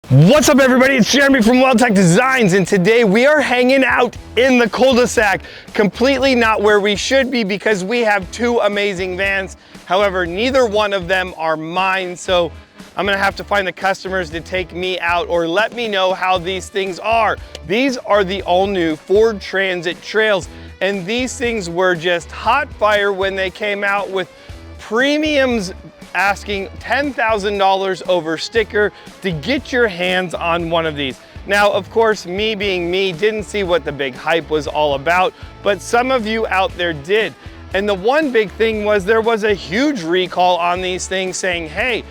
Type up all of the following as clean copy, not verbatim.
What's up everybody, it's Jeremy from WeldTec Designs, and today we are hanging out in the cul-de-sac, completely not where we should be because we have two amazing vans. However, neither one of them are mine, so I'm gonna have to find the customers to take me out or let me know how these things are. These are the all-new Ford Transit Trails, and these things were just hot fire when they came out with premiums asking $10,000 over sticker to get your hands on one of these. Now, of course, me being me, didn't see what the big hype was all about, but some of you out there did. And the one big thing was there was a huge recall on these things saying, hey,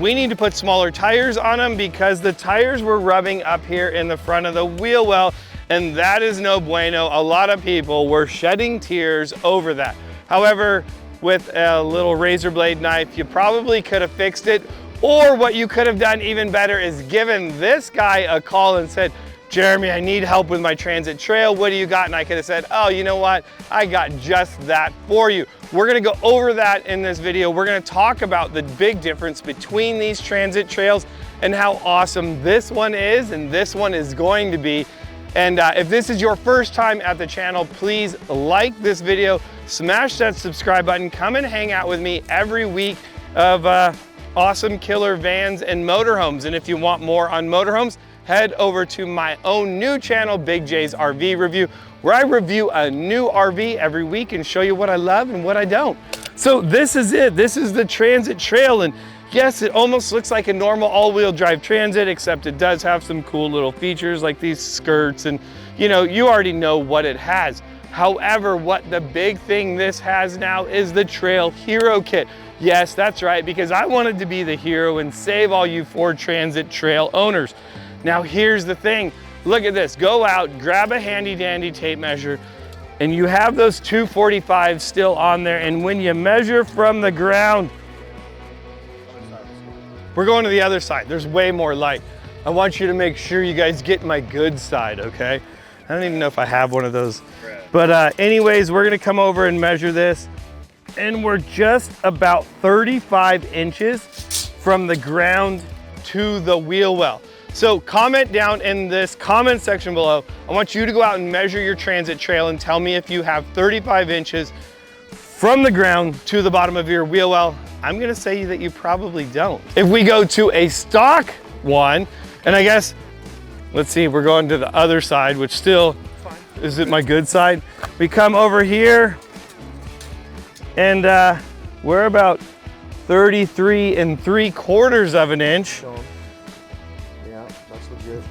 we need to put smaller tires on them because the tires were rubbing up here in the front of the wheel well, and that is no bueno. A lot of people were shedding tears over that. However, with a little razor blade knife, you probably could have fixed it, or what you could have done even better is given this guy a call and said, Jeremy, I need help with my transit trail. What do you got? And I could have said, oh, you know what? I got just that for you. We're gonna go over that in this video. We're gonna talk about the big difference between these transit trails and how awesome this one is and this one is going to be. And if this is your first time at the channel, please like this video, smash that subscribe button, come and hang out with me every week of awesome killer vans and motorhomes. And if you want more on motorhomes, head over to my own new channel, Big J's RV Review, where I review a new RV every week and show you what I love and what I don't. So this is it. This is the Transit Trail. And yes, it almost looks like a normal all-wheel drive Transit, except it does have some cool little features like these skirts, and you already know what it has. However, what the big thing this has now is the Trail Hero Kit. Yes, that's right, because I wanted to be the hero and save all you Ford Transit Trail owners. Now here's the thing, look at this, go out, grab a handy dandy tape measure, and you have those 245 still on there, and when you measure from the ground, we're going to the other side. There's way more light. I want you to make sure you guys get my good side, okay? I don't even know if I have one of those. But anyways, we're gonna come over and measure this, and we're just about 35 inches from the ground to the wheel well. So comment down in this comment section below. I want you to go out and measure your transit trail and tell me if you have 35 inches from the ground to the bottom of your wheel well. I'm gonna say that you probably don't. If we go to a stock one, and I guess, let's see, we're going to the other side, which still, is it my good side? We come over here, and we're about 33 3/4 of an inch. Yeah, that's legit.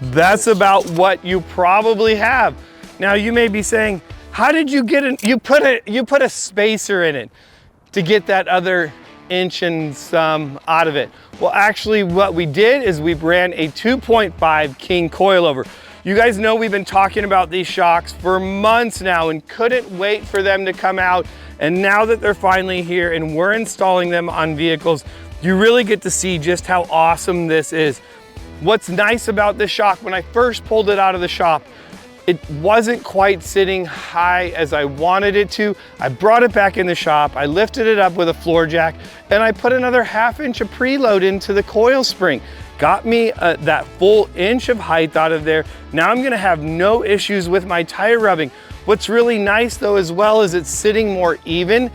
That's about what you probably have. Now you may be saying, how did you get it? You put a spacer in it to get that other inch and some out of it. Well, actually what we did is we ran a 2.5 King coilover. You guys know we've been talking about these shocks for months now and couldn't wait for them to come out. And now that they're finally here and we're installing them on vehicles, you really get to see just how awesome this is. What's nice about this shock, when I first pulled it out of the shop, it wasn't quite sitting high as I wanted it to. I brought it back in the shop, I lifted it up with a floor jack, and I put another 1/2 inch of preload into the coil spring. Got me that full inch of height out of there. Now I'm gonna have no issues with my tire rubbing. What's really nice though as well is it's sitting more even,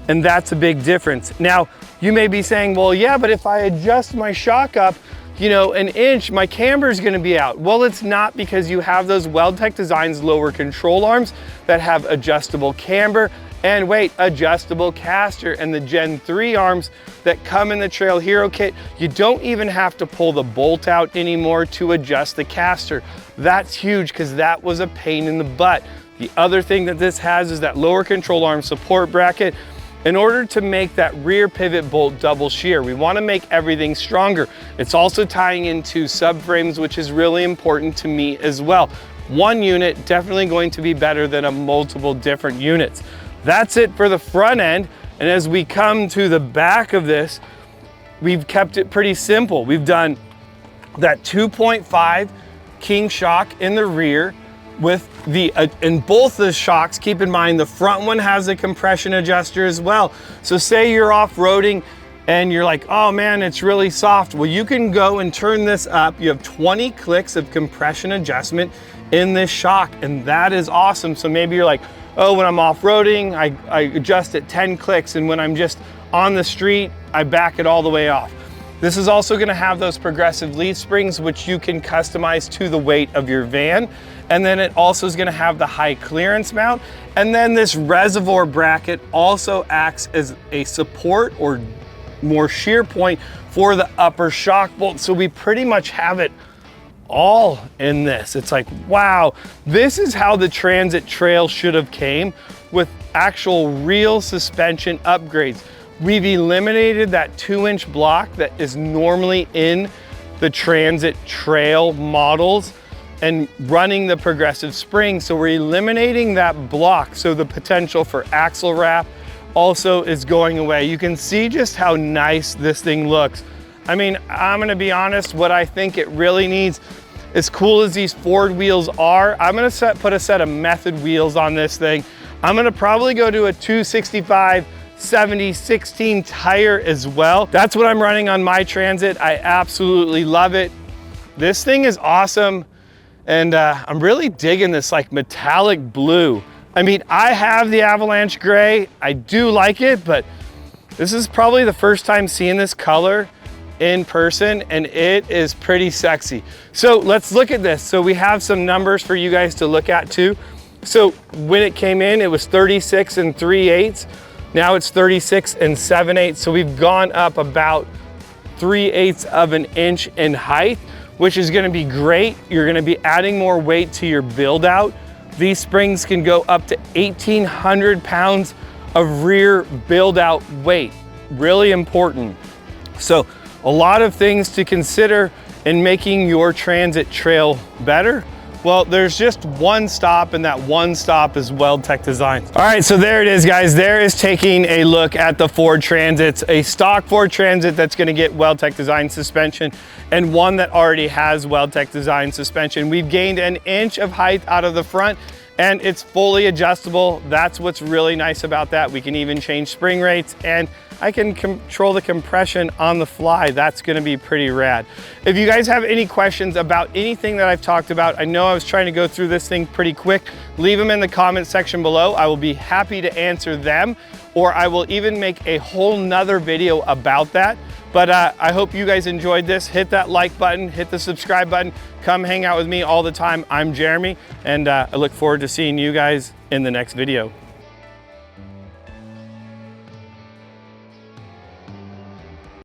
and that's a big difference. Now, you may be saying, well, yeah, but if I adjust my shock up, an inch, my camber is gonna be out. Well, it's not, because you have those WeldTec Designs lower control arms that have adjustable camber and adjustable caster, and the Gen 3 arms that come in the Trail Hero Kit. You don't even have to pull the bolt out anymore to adjust the caster. That's huge, because that was a pain in the butt. The other thing that this has is that lower control arm support bracket. In order to make that rear pivot bolt double shear, we want to make everything stronger. It's also tying into subframes, which is really important to me as well. One unit definitely going to be better than a multiple different units. That's it for the front end. And as we come to the back of this, we've kept it pretty simple. We've done that 2.5 King shock in the rear with in both the shocks. Keep in mind the front one has a compression adjuster as well. So say you're off-roading and you're like, oh man, it's really soft. Well, you can go and turn this up. You have 20 clicks of compression adjustment in this shock, and that is awesome. So maybe you're like, oh, when I'm off-roading, I adjust it 10 clicks, and when I'm just on the street, I back it all the way off. This is also gonna have those progressive leaf springs, which you can customize to the weight of your van. And then it also is gonna have the high clearance mount. And then this reservoir bracket also acts as a support or more shear point for the upper shock bolt. So we pretty much have it all in this. It's like, wow, this is how the Transit Trail should have came, with actual real suspension upgrades. We've eliminated that 2-inch block that is normally in the Transit Trail models and running the progressive spring. So we're eliminating that block. So the potential for axle wrap also is going away. You can see just how nice this thing looks. I mean, I'm gonna be honest, what I think it really needs, as cool as these Ford wheels are, I'm gonna put a set of Method wheels on this thing. I'm gonna probably go to a 265 70/16 tire as well. That's what I'm running on my Transit. I absolutely love it. This thing is awesome. And I'm really digging this like metallic blue. I mean, I have the Avalanche Gray. I do like it, but this is probably the first time seeing this color in person, and it is pretty sexy. So let's look at this. So we have some numbers for you guys to look at too. So when it came in, it was 36 3/8. Now it's 36 7/8. So we've gone up about 3/8 of an inch in height, which is gonna be great. You're gonna be adding more weight to your build out. These springs can go up to 1,800 pounds of rear build out weight. Really important. So a lot of things to consider in making your Transit Trail better. Well, there's just one stop, and that one stop is WeldTec Designs. All right, so there it is, guys. There is taking a look at the Ford Transits, a stock Ford Transit that's gonna get WeldTec Design suspension, and one that already has WeldTec Design suspension. We've gained an inch of height out of the front, and it's fully adjustable. That's what's really nice about that. We can even change spring rates, and I can control the compression on the fly. That's gonna be pretty rad. If you guys have any questions about anything that I've talked about, I know I was trying to go through this thing pretty quick, leave them in the comment section below. I will be happy to answer them, or I will even make a whole nother video about that. But I hope you guys enjoyed this. Hit that like button, hit the subscribe button. Come hang out with me all the time. I'm Jeremy, and I look forward to seeing you guys in the next video.